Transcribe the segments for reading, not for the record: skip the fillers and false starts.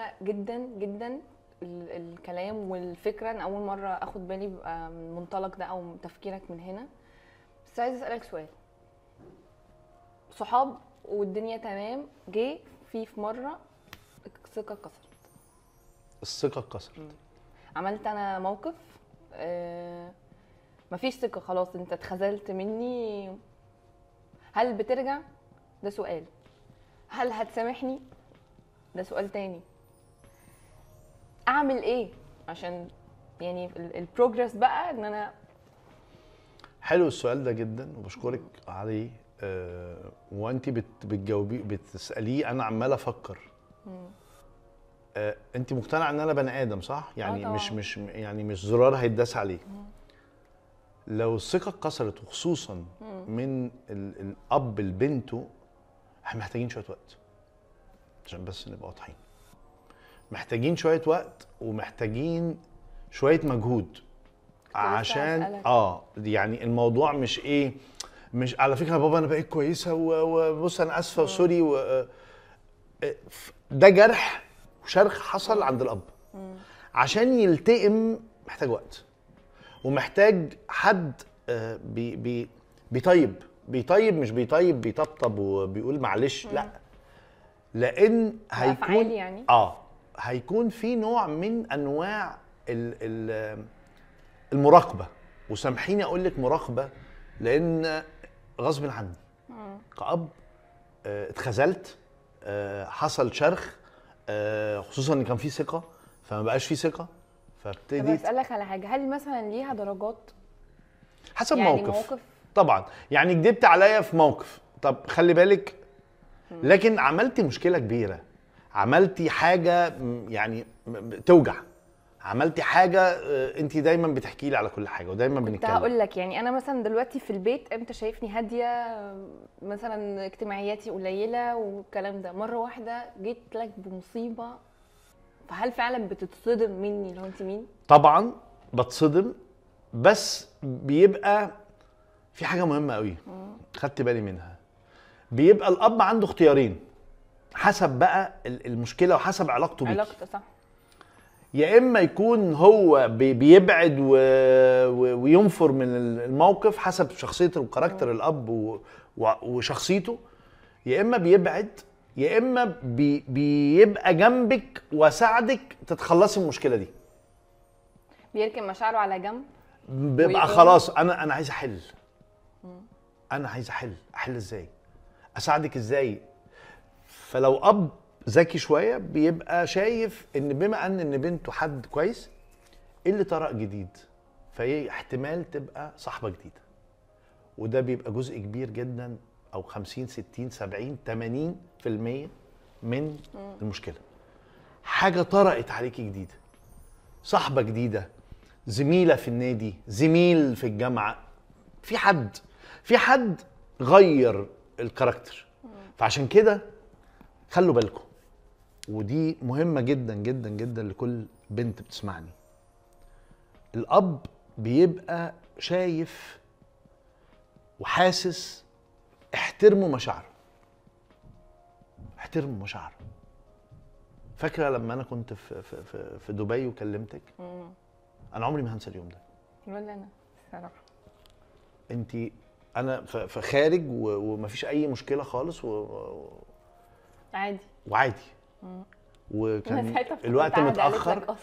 مهمه جدا جدا. الكلام والفكره، انا اول مره اخد بالي بقى من المنطلق ده او تفكيرك من هنا. بس عايز اسالك سؤال. صحاب والدنيا تمام، جه في مره الثقه اتكسرت. الثقه اتكسرت. عملت انا موقف، مفيش ثقه، خلاص انت اتخذلت مني. هل بترجع؟ ده سؤال. هل هتسامحني؟ ده سؤال تاني. اعمل ايه عشان يعني البروجرس بقى ان انا. حلو السؤال ده جدا وبشكرك عليه. وانت بتجاوبي بتساليه، انا عمال افكر. انت مقتنعه ان انا بني ادم صح؟ يعني مش زرار هيتداس عليه. لو الثقه اتكسرت وخصوصا من الاب لبنته، احنا محتاجين شويه وقت عشان بس نبقى واضحين. محتاجين شويه وقت ومحتاجين شويه مجهود عشان يعني الموضوع مش ايه، مش على فكره يا بابا انا بقيت كويسه وبص انا اسفه وسوري ده جرح وشرخ حصل عند الاب. عشان يلتئم محتاج وقت ومحتاج حد بيطيب مش بيطبطب وبيقول معلش، لا، لان هيكون يعني هيكون في نوع من انواع المراقبه. وسامحيني اقول لك مراقبه لان غصب عني كأب اتخذلت، حصل شرخ، خصوصا ان كان في ثقه فما بقاش في ثقه، فابتديت. طب اسالك على حاجه، هل مثلا ليها درجات؟ حسب يعني موقف طبعا. يعني كدبت عليا في موقف، طب خلي بالك، لكن عملتي مشكله كبيره، عملتي حاجه يعني توجع، عملتي حاجه انت دايما بتحكي لي على كل حاجه ودايما بنتكلم. كنت هقول لك يعني انا مثلا دلوقتي في البيت انت شايفني هاديه، مثلا اجتماعياتي قليله والكلام ده، مره واحده جيت لك بمصيبه، فهل فعلا بتتصدم مني لو انت مين؟ طبعا بتصدم، بس بيبقى في حاجه مهمه قوي خدت بالي منها. بيبقى الاب عنده اختيارين حسب بقى المشكله وحسب علاقته بيكي. علاقته صح. يا اما يكون هو بيبعد وينفر من الموقف حسب شخصيه الكاركتر الاب وشخصيته، يا اما بيبعد، يا اما بيبقى جنبك وساعدك تتخلصي من المشكله دي. بيركن مشاعره على جنب، بيبقى خلاص انا عايز احل. انا عايز احل ازاي؟ اساعدك ازاي؟ فلو اب ذكي شويه بيبقى شايف ان بما ان بنته حد كويس، ايه اللي طرق جديد، فهي احتمال تبقى صاحبه جديده، وده بيبقى جزء كبير جدا، او 50 60 70 80% من المشكله. حاجه طرقت عليكي جديده، صاحبه جديده، زميله في النادي، زميل في الجامعه، في حد غير الكاركتر. فعشان كده خلوا بالكم، ودي مهمة جدا جدا جدا لكل بنت بتسمعني. الأب بيبقى شايف وحاسس، احترموا مشاعره، احترموا مشاعره. فاكرة لما أنا كنت في دبي وكلمتك؟ أنا عمري ما هنسى اليوم ده. ولا أنا صراحة. أنا في خارج ومفيش أي مشكلة خالص عادي. وكان الوقت متأخر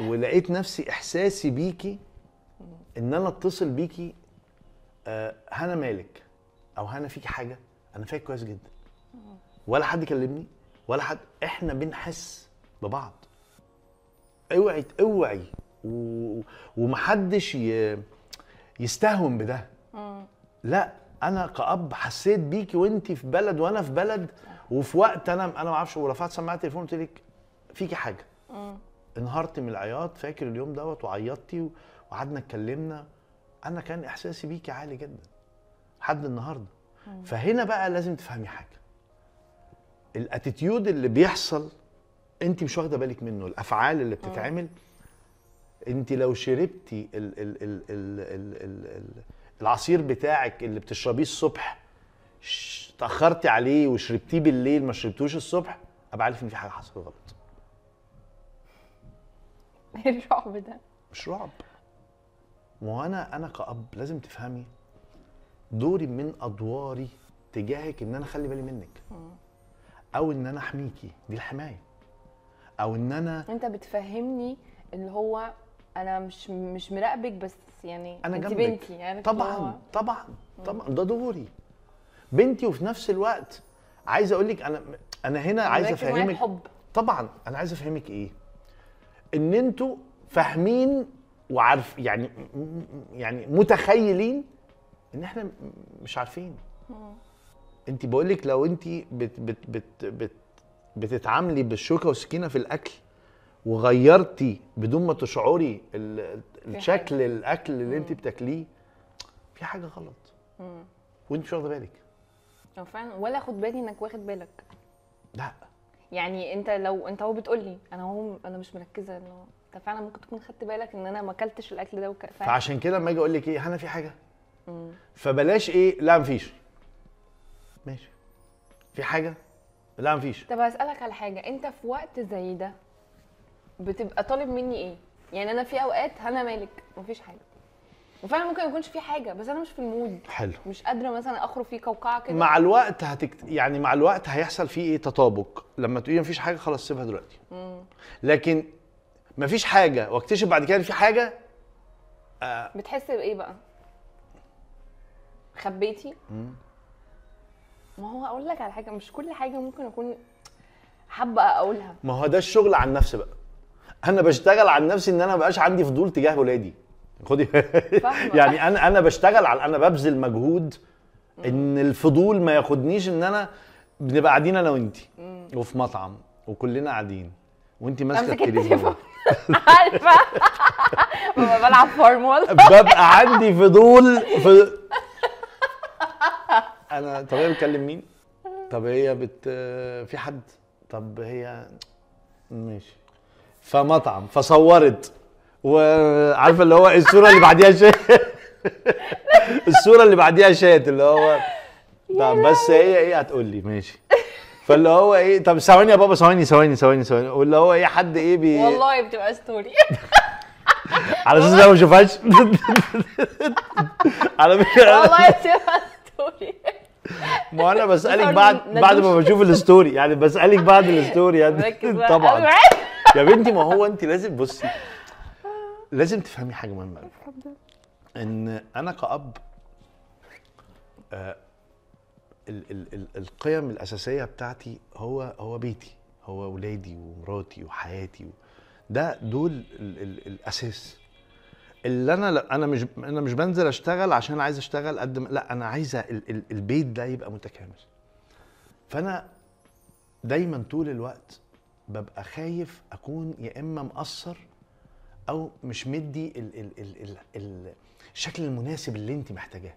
ولقيت نفسي إحساسي بيكي إن أنا أتصل بيكي، هنا مالك أو هنا فيكي حاجة، أنا فاكر كويس جدا، ولا حد كلمني ولا حد، إحنا بنحس ببعض. اوعي ومحدش يستهون بده. لا، أنا كأب حسيت بيكي وأنتي في بلد وأنا في بلد، وفي وقت انا ما اعرفش، ورفعت سماعه التليفون قلت لك فيكي حاجه. انهارت من العياط، فاكر اليوم دوت، وعيطتي وقعدنا اتكلمنا. انا كان احساسي بيكي عالي جدا لحد النهارده. فهنا بقى لازم تفهمي حاجه، الاتيتيود اللي بيحصل انت مش واخده بالك منه، الافعال اللي بتتعمل. انت لو شربتي العصير بتاعك اللي بتشربيه الصبح، تاخرتي عليه وشربتيه بالليل، ما شربتوش الصبح، ابقى عارف ان في حاجه حصلت غلط. ايه الرعب ده؟ مش رعب. ما هو انا كأب لازم تفهمي دوري من ادواري تجاهك ان انا اخلي بالي منك، او ان انا احميكي، دي الحمايه، او ان انا انت بتفهمني اللي هو انا مش مراقبك، بس يعني انا انت جنبك. بنتي يعني. طبعا طبعا طبعا ده دوري بنتي، وفي نفس الوقت عايز اقول لك انا هنا عايز افهمك حب. طبعا انا عايز افهمك ايه، ان انتوا فاهمين وعارف يعني متخيلين ان احنا مش عارفين. انت بقول لك لو انت بتتعاملي بالشوكه والسكينه في الاكل وغيرتي بدون ما تشعري الشكل الاكل اللي انت بتاكليه، في حاجه غلط وانت مش واخده بالك. فعلا، ولا خد بالي انك واخد بالك. لا يعني انت لو انت هو بتقول لي انا مش مركزه، انه انت فعلا ممكن تكون خدت بالك ان انا ما اكلتش الاكل ده فعشان كده لما اجي اقول لك ايه، انا في حاجه فبلاش ايه، لا مفيش. ماشي، في حاجه؟ لا مفيش. طب هسألك على حاجه، انت في وقت زي ده بتبقى طالب مني ايه؟ يعني انا في اوقات انا مالك مفيش حاجه، وفعلا ممكن ما يكونش في حاجه، بس انا مش في المود، حلو، مش قادره مثلا اخرج في قوقعه كده. مع الوقت يعني مع الوقت هيحصل فيه ايه، تطابق. لما تقولي مفيش حاجه خلاص سيبها دلوقتي. لكن مفيش حاجه واكتشف بعد كده في حاجه، بتحس بايه بقى؟ خبيتي؟ ما هو اقول لك على حاجه، مش كل حاجه ممكن اكون حابه اقولها. ما هو ده الشغل عن نفسي بقى. انا بشتغل عن نفسي ان انا مبقاش عندي فضول تجاه ولادي. خدي يعني انا بشتغل على، انا ببذل مجهود ان الفضول ما ياخدنيش، ان انا بنبقى قاعدين انا وانتي وفي مطعم وكلنا قاعدين وانتي ماسكه التليفون عارفه بلعب فورمول، ببقى عندي فضول انا طب هي بتكلم مين؟ طب هي في حد؟ طب هي ماشي، فمطعم فصورت، وعارفه اللي هو الصوره اللي بعديها الصوره اللي بعديها شات اللي هو طب بس هي ايه هتقول لي ماشي، فاللي هو ايه طب ثواني يا بابا، ثواني واللي هو ايه حد ايه والله بتبقى ستوري على اساس انا ما اشوفهاش على فكره والله بتبقى ستوري. ما انا بسالك بعد ما بشوف الستوري، يعني بسالك بعد الستوري يعني طبعا يا بنتي. ما هو انت لازم بصي، لازم تفهمي حاجه مهمه ان انا كأب القيم الاساسيه بتاعتي هو بيتي، هو ولادي ومراتي وحياتي ده دول الاساس. اللي انا مش بنزل اشتغل عشان عايز اشتغل قد ما لا، انا عايزه البيت ده يبقى متكامل. فانا دايما طول الوقت ببقى خايف اكون يا اما مقصر او مش مدي الشكل المناسب اللي انت محتاجاه،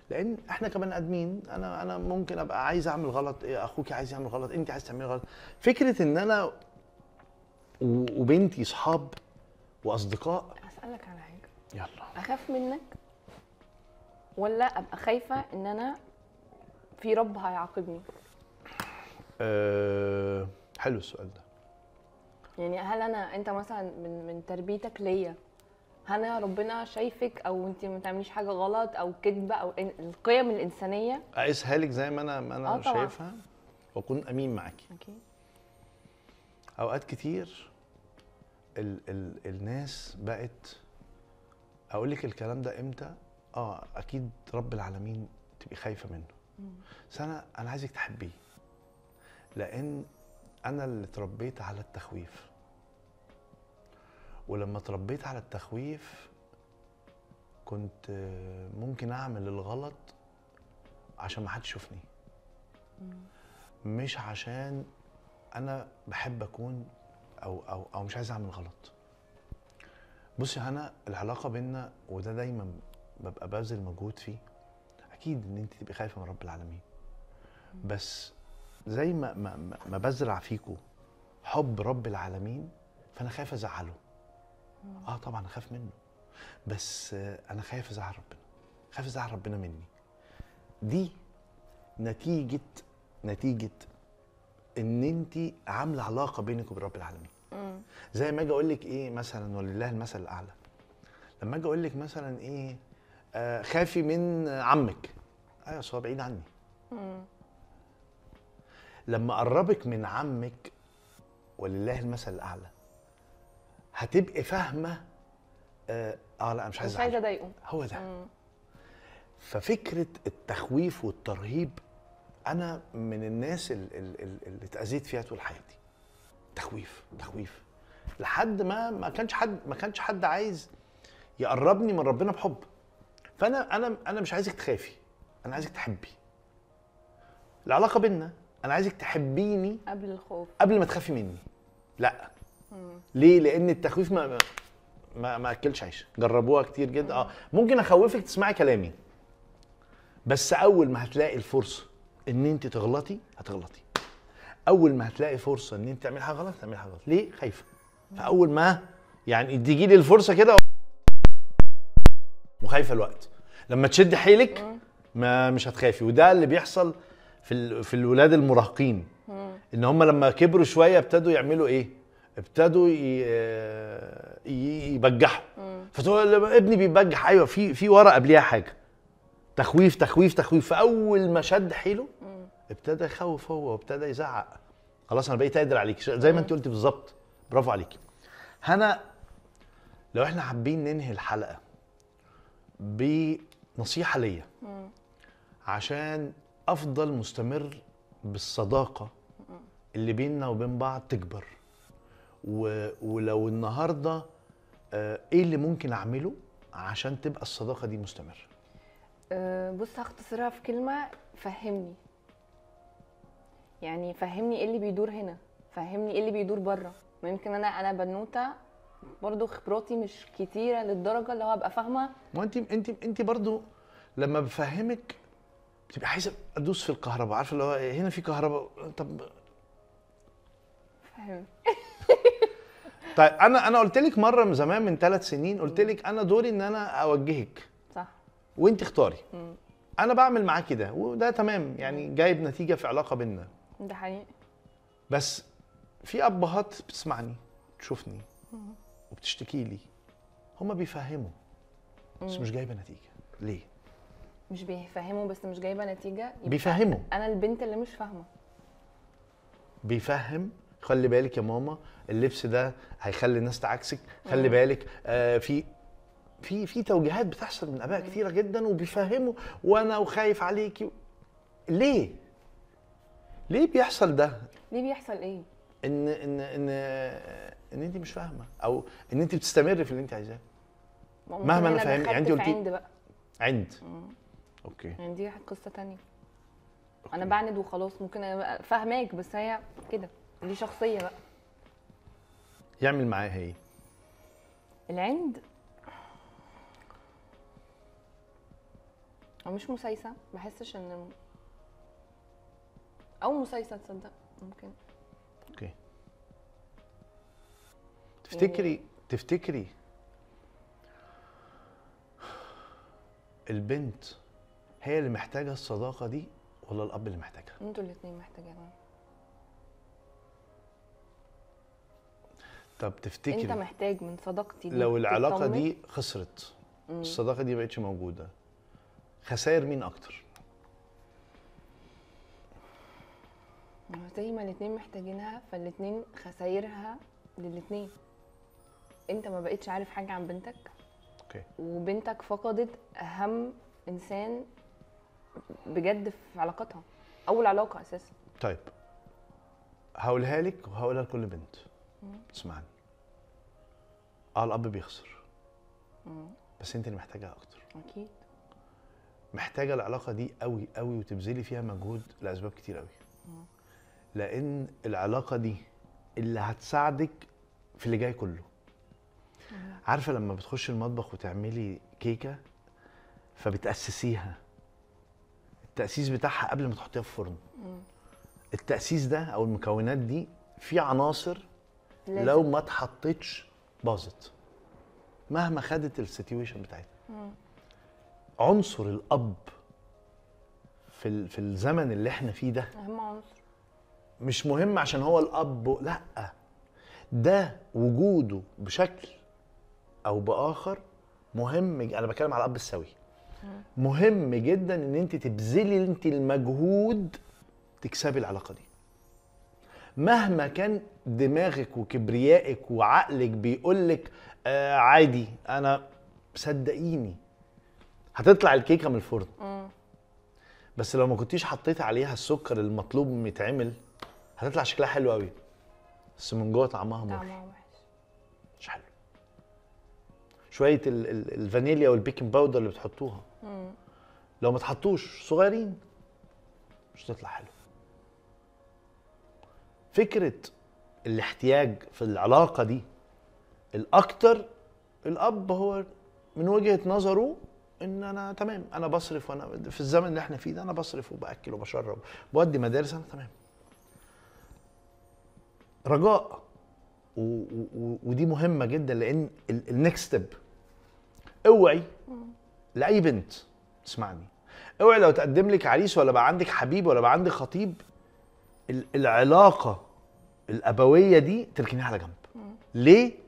لان احنا كبني ادمين انا ممكن ابقى عايز اعمل غلط، اخوكي عايز يعمل غلط، انت عايز تعملي غلط. فكره ان انا وبنتي صحاب واصدقاء. اسالك على حاجه، يلا، اخاف منك ولا ابقى خايفه ان انا في رب هيعاقبني؟ حلو السؤال ده. يعني هل انت مثلا من تربيتك ليا، هل ربنا شايفك او انت ما بتعمليش حاجه غلط او كذبه او القيم الانسانيه اقيسها لك زي ما انا شايفها واكون امين معاكي. اوكي. اوقات كتير الناس بقت، اقول لك الكلام ده امتى، اكيد رب العالمين تبقي خايفه منه، بس انا عايزك تحبيه، لان انا اللي اتربيت على التخويف، ولما اتربيت على التخويف كنت ممكن اعمل الغلط عشان ما حدش يشوفني، مش عشان انا بحب اكون او مش عايز اعمل غلط. بصي هنا العلاقه بينا، وده دايما ببقى ببذل مجهود فيه، اكيد ان انت تبقي خايفه من رب العالمين، بس زي ما بزرع فيكم حب رب العالمين، فانا خايف ازعله. طبعا اخاف منه، بس انا خايف ازعل ربنا، خايف ازعل ربنا مني. دي نتيجه ان انت عامله علاقه بينك وبين رب العالمين. زي ما اجي اقول لك ايه مثلا، ولله المثل الاعلى، لما اجي اقول لك مثلا ايه خافي من عمك، ايوه بس هو بعيد عني. لما اقربك من عمك ولله المثل الاعلى هتبقي فاهمه لا انا مش عايز اضايقه، هو ده. ففكره التخويف والترهيب انا من الناس اللي اتاذيت فيها طول حياتي. تخويف تخويف لحد ما كانش حد عايز يقربني من ربنا بحب. فانا مش عايزك تخافي، انا عايزك تحبي. العلاقه بينا انا عايزك تحبيني قبل الخوف، قبل ما تخافي مني. لا ليه؟ لان التخويف ما اكلش عيش. جربوها كتير جدا. ممكن اخوفك تسمعي كلامي، بس اول ما هتلاقي الفرصه ان انت تغلطي هتغلطي. اول ما هتلاقي فرصه ان انت تعملي حاجه غلط تعملي حاجه غلط. ليه؟ خايفه. فاول ما يعني تيجي لي الفرصه كده وخايفه الوقت، لما تشد حيلك مش هتخافي. وده اللي بيحصل في الولاد المراهقين، ان هم لما كبروا شويه ابتدوا يعملوا ايه؟ ابتدوا يبجحوا. فتقول ابني بيبجح، ايوه في ورا قبليها حاجه. تخويف تخويف تخويف. فاول ما شد حيله ابتدى يخوف هو وابتدى يزعق. خلاص انا بقيت قادر عليك، زي ما انت قلتي بالظبط. برافو عليكي. هنا لو احنا حابين ننهي الحلقه بنصيحه ليا عشان افضل مستمر بالصداقه اللي بيننا وبين بعض تكبر، ولو النهارده ايه اللي ممكن اعمله عشان تبقى الصداقه دي مستمره؟ بص هختصرها في كلمه: فهمني. يعني فهمني ايه اللي بيدور هنا، فهمني ايه اللي بيدور بره. يمكن انا بنوته برضو خبراتي مش كتيره للدرجه اللي هو ابقى فاهمه. ما انت برضو لما بفهمك بتبقى عايزه ادوس في الكهرباء، عارفه اللي هو هنا في كهرباء. طب فاهم. طيب انا قلت لك مره من زمان من 3 سنين، قلت لك انا دوري ان انا اوجهك صح وانت اختاري. انا بعمل معاكي ده وده تمام، يعني جايب نتيجه في علاقه بينا. ده حقيقي. بس في ابهات بتسمعني تشوفني وبتشتكي لي، هما بيفهموا بس مش جايبه نتيجه. ليه؟ مش بيفهموا بس مش جايبه نتيجه. بيفهموا. انا البنت اللي مش فاهمه. بيفهم. خلي بالك يا ماما اللبس ده هيخلي الناس تعكسك، خلي بالك. في توجيهات بتحصل من اباء كتيره جدا وبيفهموا، وانا وخايف عليكي. ليه بيحصل ده؟ ليه بيحصل ايه؟ ان انت مش فاهمه، او ان انت بتستمري في اللي انت عايزاه مهما انا فاهم. يعني انت قلتي عند بقى عند. اوكي، يعني دي قصه تانية. انا بعند وخلاص. ممكن ابقى فاهماك بس هي كده، دي شخصيه بقى. يعمل معاها ايه العند؟ او مش مسايسه، بحسش ان او مسايسه. تصدق ممكن. اوكي. تفتكري البنت هي اللي محتاجه الصداقه دي ولا الاب اللي محتاجها؟ انتوا الاثنين محتاجينها. طب تفتكري انت محتاج من صداقتي دي لو العلاقه دي خسرت، الصداقه دي مبقتش موجوده، خسائر مين اكتر؟ زي ما الاثنين محتاجينها، فالاثنين خسائرها للاثنين. انت ما بقتش عارف حاجه عن بنتك. اوكي. وبنتك فقدت اهم انسان بجد في علاقتها، اول علاقه اساسا. طيب هقولها لك وهقولها لكل بنت تسمعني. الاب بيخسر، بس انت اللي محتاجها اكتر. اكيد محتاجه العلاقه دي قوي قوي وتبذلي فيها مجهود لاسباب كتير قوي. لان العلاقه دي اللي هتساعدك في اللي جاي كله. عارفه لما بتخش المطبخ وتعملي كيكه فبتاسسيها، التاسيس بتاعها قبل ما تحطيها في الفرن. التاسيس ده او المكونات دي في عناصر لازم. لو ما اتحطتش باظت مهما خدت السيتويشن بتاعتها. عنصر الاب في الزمن اللي احنا فيه ده اهم عنصر. مش مهم عشان هو الاب، لا، ده وجوده بشكل او باخر مهم. انا بتكلم على الاب السوي. مهم جدا ان انت تبذلي انت المجهود تكسبي العلاقه دي، مهما كان دماغك وكبريائك وعقلك بيقولك عادي. انا صدقيني هتطلع الكيكه من الفرن، بس لو ما كنتيش حطيتي عليها السكر المطلوب يتعمل هتطلع شكلها حلو قوي، بس من جوه طعمها مر، مش حلو. شويه الفانيليا والبيكنج باودر اللي بتحطوها لو ما تحطوش صغيرين مش هتطلع حلو. فكره الاحتياج في العلاقه دي الاكتر، الاب هو من وجهه نظره ان انا تمام، انا بصرف، وانا في الزمن اللي احنا فيه ده انا بصرف وباكل وبشرب بودي مدارس، انا تمام. رجاء ودي مهمه جدا، لان النكست ستيب اوعي لاي بنت تسمعني، اوعي لو تقدم لك عريس ولا بقى عندك حبيب ولا بقى عندك خطيب العلاقه الابويه دي تركنيها على جنب. ليه؟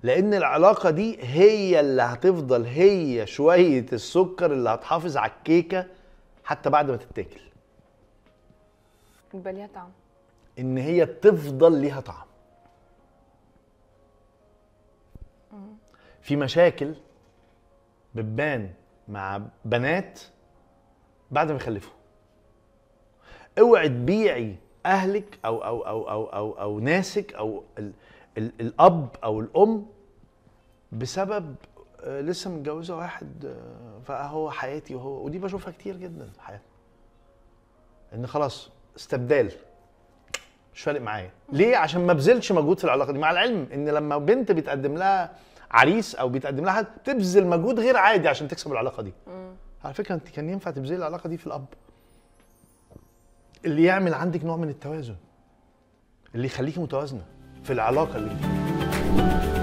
لان العلاقه دي هي اللي هتفضل هي شويه السكر اللي هتحافظ على الكيكه حتى بعد ما تتاكل، يبقى ليها طعم، ان هي تفضل ليها طعم. في مشاكل بتبان مع بنات بعد ما يخلفوا. اوعي تبيعي اهلك او ناسك او الاب او الام بسبب لسه متجوزه واحد فهو حياتي وهو، ودي بشوفها كتير جدا في حياتنا، ان خلاص استبدال مش فارق معايا. ليه؟ عشان ما بذلش مجهود في العلاقه دي، مع العلم ان لما بنت بيتقدم لها عريس او بيتقدم لها حد بتبذل مجهود غير عادي عشان تكسب العلاقه دي. على فكره انت كان ينفع تبذلي العلاقه دي في الاب، اللي يعمل عندك نوع من التوازن، اللي يخليكي متوازنه في العلاقه اللي انت فيها.